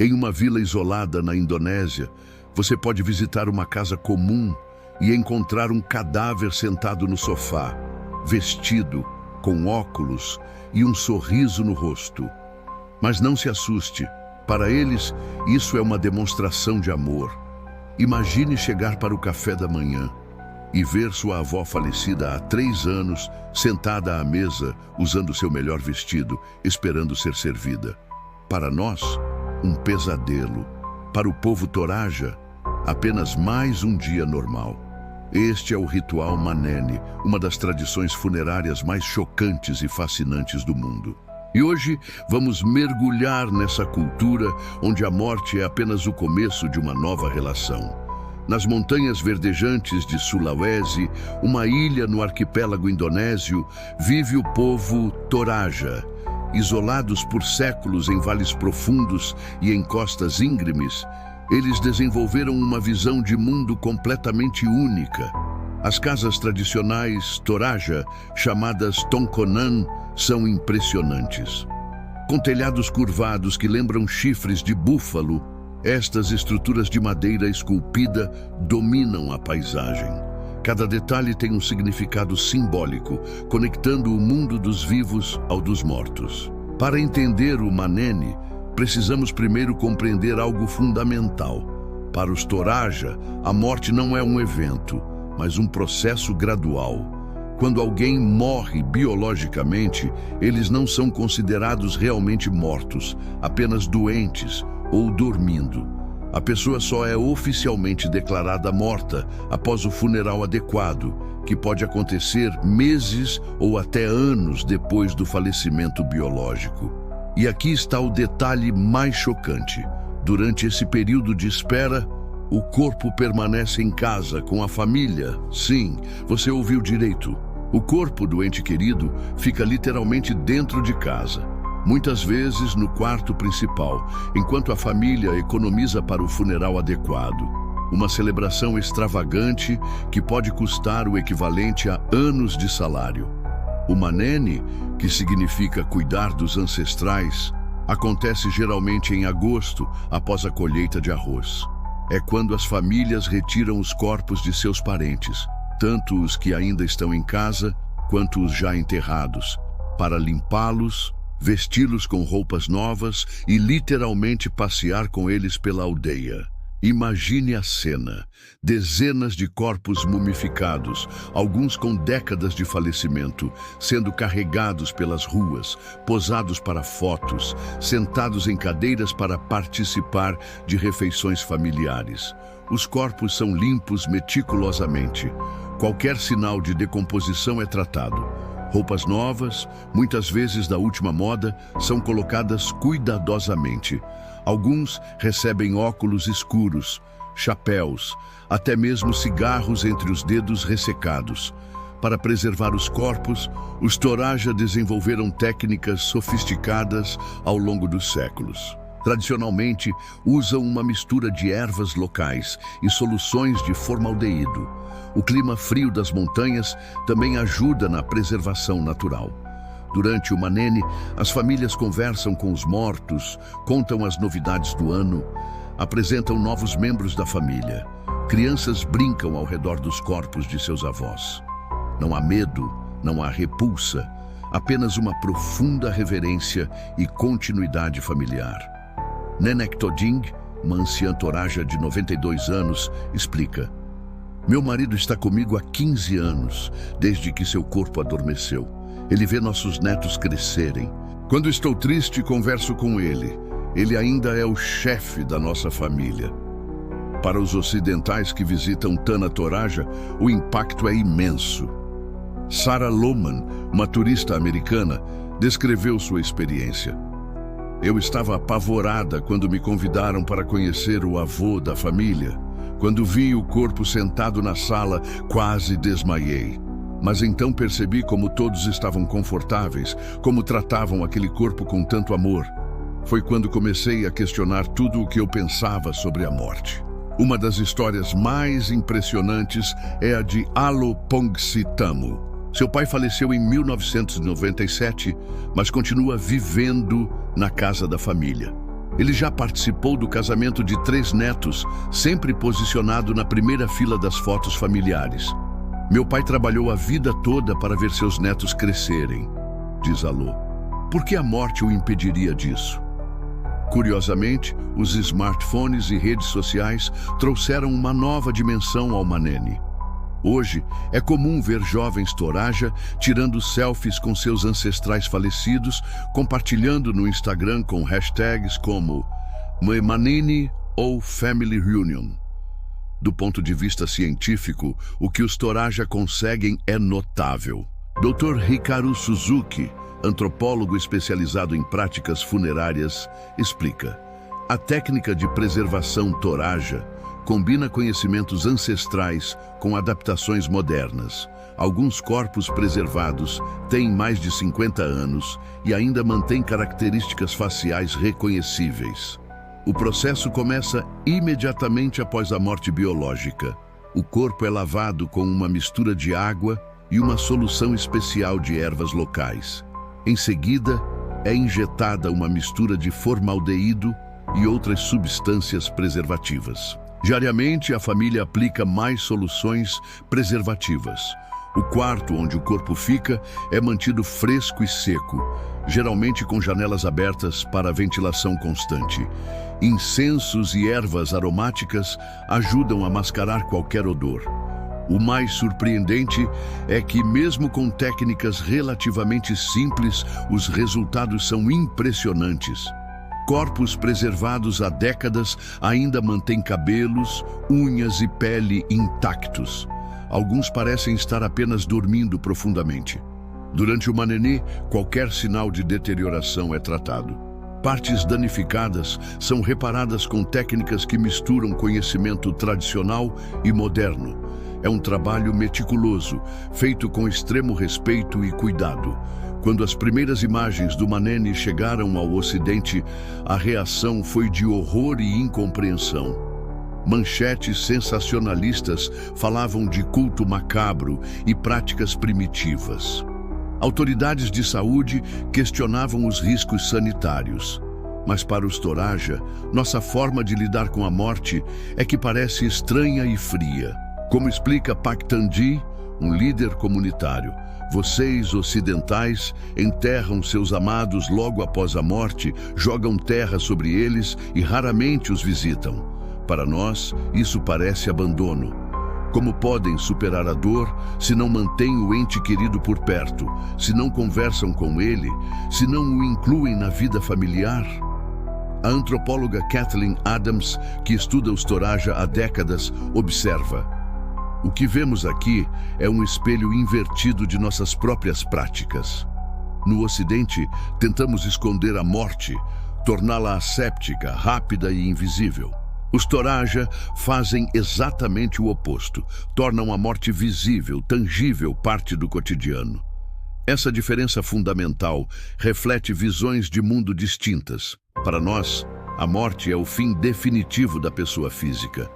Em uma vila isolada na Indonésia, você pode visitar uma casa comum e encontrar um cadáver sentado no sofá, vestido, com óculos e um sorriso no rosto. Mas não se assuste, para eles isso é uma demonstração de amor. Imagine chegar para o café da manhã e ver sua avó falecida há 3 anos, sentada à mesa, usando seu melhor vestido, esperando ser servida. Para nós, um pesadelo. Para o povo Toraja, apenas mais um dia normal. Este é o ritual Manene, uma das tradições funerárias mais chocantes e fascinantes do mundo. E hoje vamos mergulhar nessa cultura onde a morte é apenas o começo de uma nova relação. Nas montanhas verdejantes de Sulawesi, uma ilha no arquipélago indonésio, vive o povo Toraja. Isolados por séculos em vales profundos e em costas íngremes, eles desenvolveram uma visão de mundo completamente única. As casas tradicionais Toraja, chamadas Tongkonan, são impressionantes. Com telhados curvados que lembram chifres de búfalo, estas estruturas de madeira esculpida dominam a paisagem. Cada detalhe tem um significado simbólico, conectando o mundo dos vivos ao dos mortos. Para entender o Manene, precisamos primeiro compreender algo fundamental. Para os Toraja, a morte não é um evento, mas um processo gradual. Quando alguém morre biologicamente, eles não são considerados realmente mortos, apenas doentes ou dormindo. A pessoa só é oficialmente declarada morta após o funeral adequado, que pode acontecer meses ou até anos depois do falecimento biológico. E aqui está o detalhe mais chocante. Durante esse período de espera, o corpo permanece em casa com a família. Sim, você ouviu direito. O corpo do ente querido fica literalmente dentro de casa. Muitas vezes no quarto principal, enquanto a família economiza para o funeral adequado. Uma celebração extravagante que pode custar o equivalente a anos de salário. O Manene, que significa cuidar dos ancestrais, acontece geralmente em agosto, após a colheita de arroz. É quando as famílias retiram os corpos de seus parentes, tanto os que ainda estão em casa, quanto os já enterrados, para limpá-los, vesti-los com roupas novas e literalmente passear com eles pela aldeia. Imagine a cena. Dezenas de corpos mumificados, alguns com décadas de falecimento, sendo carregados pelas ruas, posados para fotos, sentados em cadeiras para participar de refeições familiares. Os corpos são limpos meticulosamente. Qualquer sinal de decomposição é tratado. Roupas novas, muitas vezes da última moda, são colocadas cuidadosamente. Alguns recebem óculos escuros, chapéus, até mesmo cigarros entre os dedos ressecados. Para preservar os corpos, os Toraja desenvolveram técnicas sofisticadas ao longo dos séculos. Tradicionalmente, usam uma mistura de ervas locais e soluções de formaldeído. O clima frio das montanhas também ajuda na preservação natural. Durante o Manene, as famílias conversam com os mortos, contam as novidades do ano, apresentam novos membros da família. Crianças brincam ao redor dos corpos de seus avós. Não há medo, não há repulsa, apenas uma profunda reverência e continuidade familiar. Nenek Toding, uma anciã Toraja de 92 anos, explica: "Meu marido está comigo há 15 anos, desde que seu corpo adormeceu. Ele vê nossos netos crescerem. Quando estou triste, converso com ele. Ele ainda é o chefe da nossa família." Para os ocidentais que visitam Tana Toraja, o impacto é imenso. Sarah Lohman, uma turista americana, descreveu sua experiência. "Eu estava apavorada quando me convidaram para conhecer o avô da família. Quando vi o corpo sentado na sala, quase desmaiei. Mas então percebi como todos estavam confortáveis, como tratavam aquele corpo com tanto amor. Foi quando comecei a questionar tudo o que eu pensava sobre a morte." Uma das histórias mais impressionantes é a de Alo Pongsitamo. Seu pai faleceu em 1997, mas continua vivendo na casa da família. Ele já participou do casamento de 3 netos, sempre posicionado na primeira fila das fotos familiares. Meu pai trabalhou a vida toda para ver seus netos crescerem, diz Alô. Por que a morte o impediria disso? Curiosamente, os smartphones e redes sociais trouxeram uma nova dimensão ao Manene. Hoje, é comum ver jovens Toraja tirando selfies com seus ancestrais falecidos, compartilhando no Instagram com hashtags como Manene ou Family Reunion. Do ponto de vista científico, o que os Toraja conseguem é notável. Dr. Hikaru Suzuki, antropólogo especializado em práticas funerárias, explica: a técnica de preservação Toraja combina conhecimentos ancestrais com adaptações modernas. Alguns corpos preservados têm mais de 50 anos e ainda mantêm características faciais reconhecíveis. O processo começa imediatamente após a morte biológica. O corpo é lavado com uma mistura de água e uma solução especial de ervas locais. Em seguida, é injetada uma mistura de formaldeído e outras substâncias preservativas. Diariamente, a família aplica mais soluções preservativas. O quarto onde o corpo fica é mantido fresco e seco, geralmente com janelas abertas para ventilação constante. Incensos e ervas aromáticas ajudam a mascarar qualquer odor. O mais surpreendente é que, mesmo com técnicas relativamente simples, os resultados são impressionantes. Corpos preservados há décadas ainda mantêm cabelos, unhas e pele intactos. Alguns parecem estar apenas dormindo profundamente. Durante o Manene, qualquer sinal de deterioração é tratado. Partes danificadas são reparadas com técnicas que misturam conhecimento tradicional e moderno. É um trabalho meticuloso, feito com extremo respeito e cuidado. Quando as primeiras imagens do Manene chegaram ao Ocidente, a reação foi de horror e incompreensão. Manchetes sensacionalistas falavam de culto macabro e práticas primitivas. Autoridades de saúde questionavam os riscos sanitários. Mas para os Toraja, nossa forma de lidar com a morte é que parece estranha e fria. Como explica Pak Tanji, um líder comunitário, vocês, ocidentais, enterram seus amados logo após a morte, jogam terra sobre eles e raramente os visitam. Para nós, isso parece abandono. Como podem superar a dor se não mantêm o ente querido por perto, se não conversam com ele, se não o incluem na vida familiar? A antropóloga Kathleen Adams, que estuda os Toraja há décadas, observa: o que vemos aqui é um espelho invertido de nossas próprias práticas. No Ocidente, tentamos esconder a morte, torná-la asséptica, rápida e invisível. Os Toraja fazem exatamente o oposto, tornam a morte visível, tangível, parte do cotidiano. Essa diferença fundamental reflete visões de mundo distintas. Para nós, a morte é o fim definitivo da pessoa física.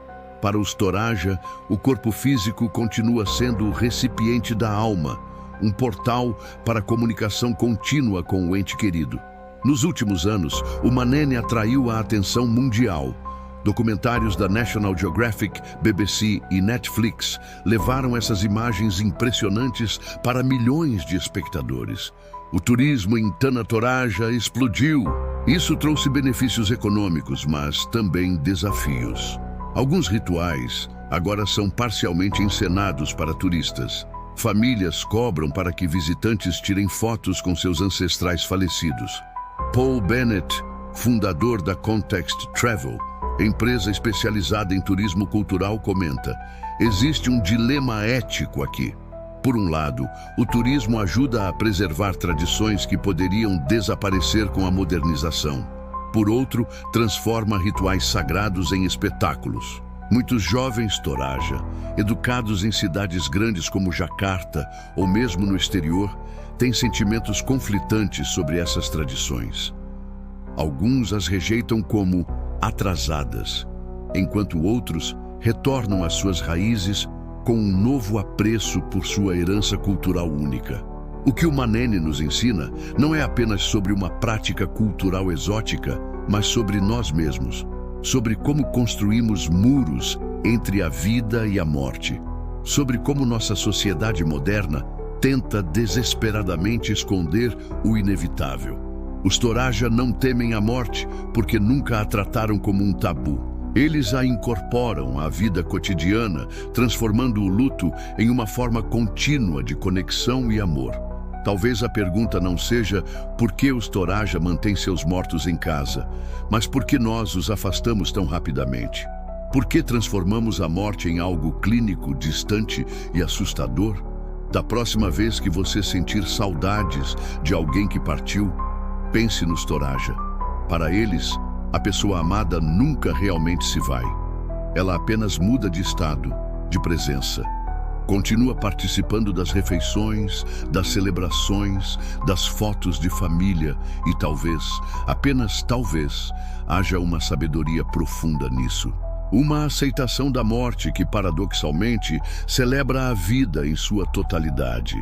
Para os Toraja, o corpo físico continua sendo o recipiente da alma, um portal para a comunicação contínua com o ente querido. Nos últimos anos, o Manene atraiu a atenção mundial. Documentários da National Geographic, BBC e Netflix levaram essas imagens impressionantes para milhões de espectadores. O turismo em Tanah Toraja explodiu. Isso trouxe benefícios econômicos, mas também desafios. Alguns rituais agora são parcialmente encenados para turistas. Famílias cobram para que visitantes tirem fotos com seus ancestrais falecidos. Paul Bennett, fundador da Context Travel, empresa especializada em turismo cultural, comenta: existe um dilema ético aqui. Por um lado, o turismo ajuda a preservar tradições que poderiam desaparecer com a modernização. Por outro, transforma rituais sagrados em espetáculos. Muitos jovens Toraja, educados em cidades grandes como Jakarta ou mesmo no exterior, têm sentimentos conflitantes sobre essas tradições. Alguns as rejeitam como atrasadas, enquanto outros retornam às suas raízes com um novo apreço por sua herança cultural única. O que o Manene nos ensina não é apenas sobre uma prática cultural exótica, mas sobre nós mesmos, sobre como construímos muros entre a vida e a morte, sobre como nossa sociedade moderna tenta desesperadamente esconder o inevitável. Os Toraja não temem a morte porque nunca a trataram como um tabu. Eles a incorporam à vida cotidiana, transformando o luto em uma forma contínua de conexão e amor. Talvez a pergunta não seja por que os Toraja mantêm seus mortos em casa, mas por que nós os afastamos tão rapidamente? Por que transformamos a morte em algo clínico, distante e assustador? Da próxima vez que você sentir saudades de alguém que partiu, pense nos Toraja. Para eles, a pessoa amada nunca realmente se vai. Ela apenas muda de estado, de presença. Continua participando das refeições, das celebrações, das fotos de família e talvez, apenas talvez, haja uma sabedoria profunda nisso. Uma aceitação da morte que, paradoxalmente, celebra a vida em sua totalidade.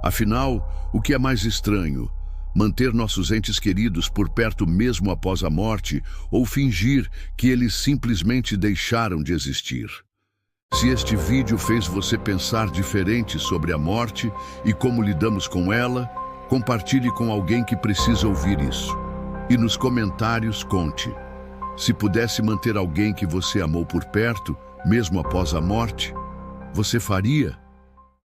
Afinal, o que é mais estranho? Manter nossos entes queridos por perto mesmo após a morte ou fingir que eles simplesmente deixaram de existir? Se este vídeo fez você pensar diferente sobre a morte e como lidamos com ela, compartilhe com alguém que precisa ouvir isso. E nos comentários conte. Se pudesse manter alguém que você amou por perto, mesmo após a morte, você faria?